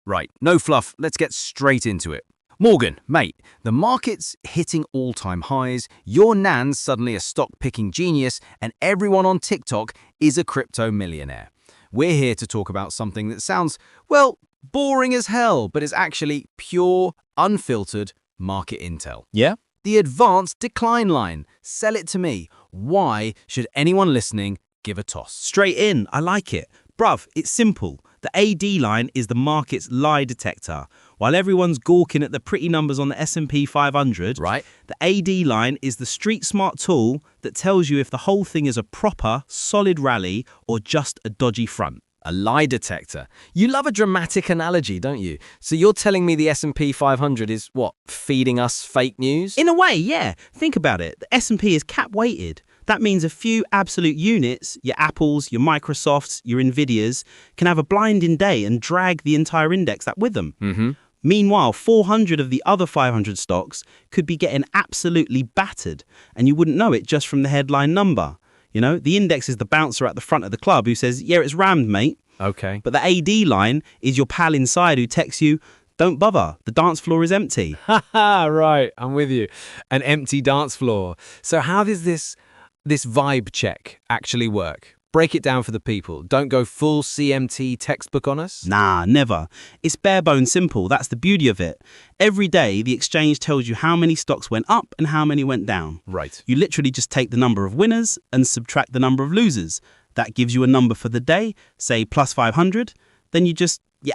Right, no fluff, let's get straight into it. Morgan, mate, the market's hitting all-time highs, your nan's suddenly a stock-picking genius, and everyone on TikTok is a crypto millionaire. We're here to talk about something that sounds, well, boring as hell, but is actually pure, unfiltered market intel. Yeah? The advanced decline line. Sell it to me. Why should anyone listening give a toss? Straight in. I like it. Bruv, it's simple. The AD line is the market's lie detector. While everyone's gawking at the pretty numbers on the S&P 500, Right. the AD line is the street smart tool that tells you if the whole thing is a proper, solid rally or just a dodgy front. A lie detector. You love a dramatic analogy, don't you? So you're telling me the S&P 500 is, what, feeding us fake news? In a way, yeah. Think about it. The S&P is cap weighted. That means a few absolute units, your Apples, your Microsofts, your Nvidias, can have a blinding day and drag the entire index up with them. Meanwhile, 400 of the other 500 stocks could be getting absolutely battered, and you wouldn't know it just from the headline number. You know, the index is the bouncer at the front of the club who says, yeah, it's rammed, mate. Okay. But the AD line is your pal inside who texts you, don't bother, the dance floor is empty. Haha, right, I'm with you. An empty dance floor. So how does this vibe check actually work? Break it down for the people. Don't go full CMT textbook on us. Nah, never. It's bare bones simple. That's the beauty of it. Every day, the exchange tells you how many stocks went up and how many went down. Right. You literally just take the number of winners and subtract the number of losers. That gives you a number for the day, say plus 500. Then you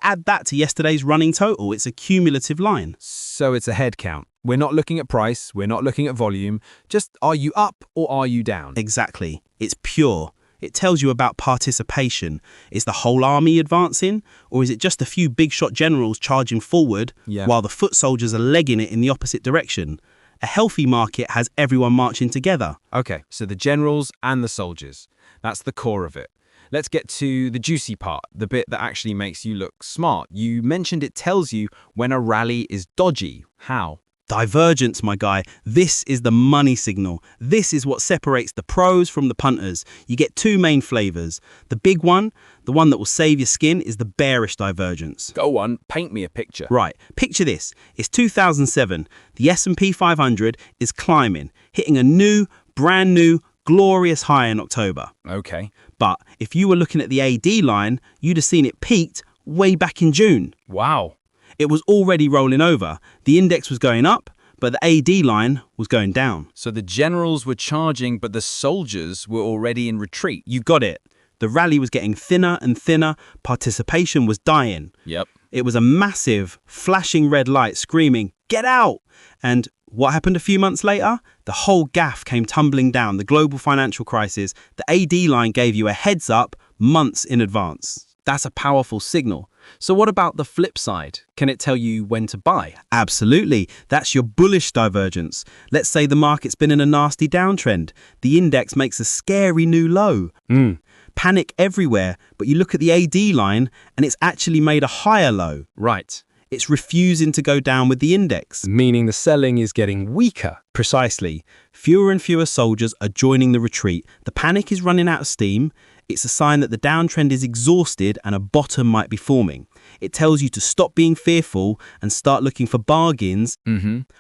add that to yesterday's running total. It's a cumulative line. So it's a head count. We're not looking at price. We're not looking at volume. Just are you up or are you down? Exactly. It's pure. It tells you about participation. Is the whole army advancing, or is it just a few big shot generals charging forward while the foot soldiers are legging it in the opposite direction? A healthy market has everyone marching together. Okay, so the generals and the soldiers. That's the core of it. Let's get to the juicy part, the bit that actually makes you look smart. You mentioned it tells you when a rally is dodgy. How? Divergence, my guy. This is the money signal. This is what separates the pros from the punters. You get two main flavors. The big one, the one that will save your skin, is the bearish divergence. Go on, paint me a picture. Right, picture this. It's 2007. The S&P 500 is climbing, hitting a brand new, glorious high in October. Okay. But if you were looking at the AD line, you'd have seen it peaked way back in June. Wow. It was already rolling over. The index was going up, but the AD line was going down. So the generals were charging, but the soldiers were already in retreat. You got it. The rally was getting thinner and thinner. Participation was dying. Yep. It was a massive, flashing red light screaming, "Get out!" And what happened a few months later? The whole gaff came tumbling down, the global financial crisis. The AD line gave you a heads up months in advance. That's a powerful signal. So what about the flip side? Can it tell you when to buy? Absolutely. That's your bullish divergence. Let's say the market's been in a nasty downtrend. The index makes a scary new low. Panic everywhere, but you look at the AD line and it's actually made a higher low. Right. It's refusing to go down with the index. Meaning the selling is getting weaker. Precisely. Fewer and fewer soldiers are joining the retreat. The panic is running out of steam. It's a sign that the downtrend is exhausted and a bottom might be forming. It tells you to stop being fearful and start looking for bargains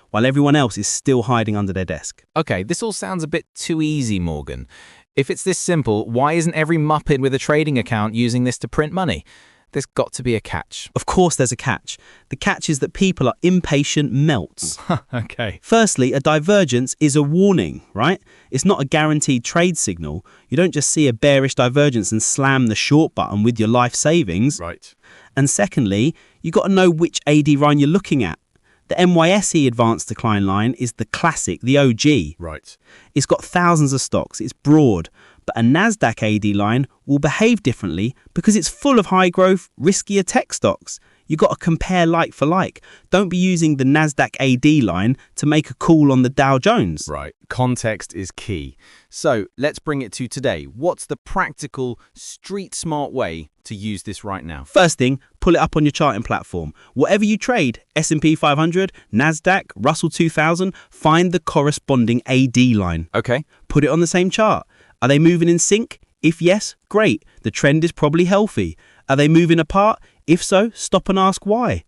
while everyone else is still hiding under their desk. Okay, this all sounds a bit too easy, Morgan. If it's this simple, why isn't every muppet with a trading account using this to print money? There's got to be a catch. Of course there's a catch. The catch is that people are impatient melts. Okay. Firstly, a divergence is a warning, right? It's not a guaranteed trade signal. You don't just see a bearish divergence and slam the short button with your life savings. Right. And secondly, you got to know which AD line you're looking at. The NYSE advanced decline line is the classic, the OG. Right. It's got thousands of stocks. It's broad. But a NASDAQ AD line will behave differently because it's full of high-growth, riskier tech stocks. You got to compare like for like. Don't be using the NASDAQ AD line to make a call on the Dow Jones. Right. Context is key. So let's bring it to today. What's the practical, street-smart way to use this right now? First thing, pull it up on your charting platform. Whatever you trade, S&P 500, NASDAQ, Russell 2000, find the corresponding AD line. Okay. Put it on the same chart. Are they moving in sync? If yes, great. The trend is probably healthy. Are they moving apart? If so, stop and ask why.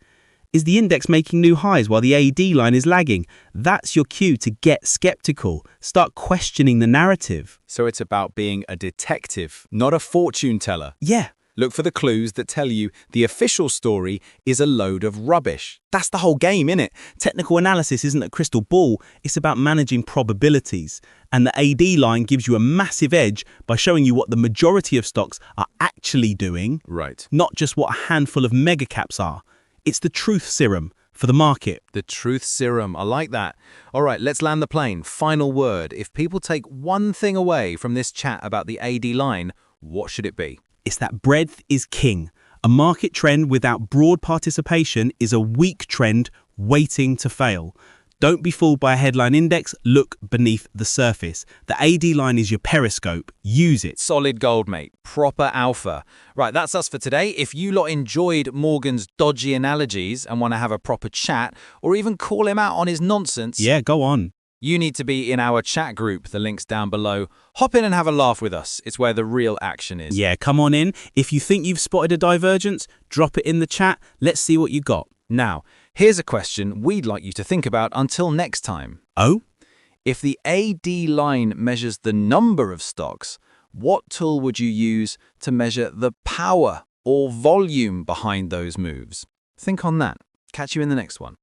Is the index making new highs while the AD line is lagging? That's your cue to get skeptical. Start questioning the narrative. So it's about being a detective, not a fortune teller. Yeah, Look for the clues that tell you the official story is a load of rubbish. that's the whole game, innit? Technical analysis isn't a crystal ball, it's about managing probabilities. And the AD line gives you a massive edge by showing you what the majority of stocks are actually doing, Right. not just what a handful of mega caps are. It's the truth serum for the market. The truth serum. I like that. All right, let's land the plane. Final word. If people take one thing away from this chat about the AD line, what should it be? It's that breadth is king. A market trend without broad participation is a weak trend waiting to fail. Don't be fooled by a headline index. Look beneath the surface. The AD line is your periscope. Use it. Solid gold, mate. Proper alpha. Right, that's us for today. If you lot enjoyed Morgan's dodgy analogies and want to have a proper chat or even call him out on his nonsense, Yeah, go on. you need to be in our chat group. The link's down below. Hop in and have a laugh with us. It's where the real action is. Yeah, come on in. If you think you've spotted a divergence, drop it in the chat. Let's see what you got. Now, here's a question we'd like you to think about until next time. Oh? If the AD line measures the number of stocks, what tool would you use to measure the power or volume behind those moves? Think on that. Catch you in the next one.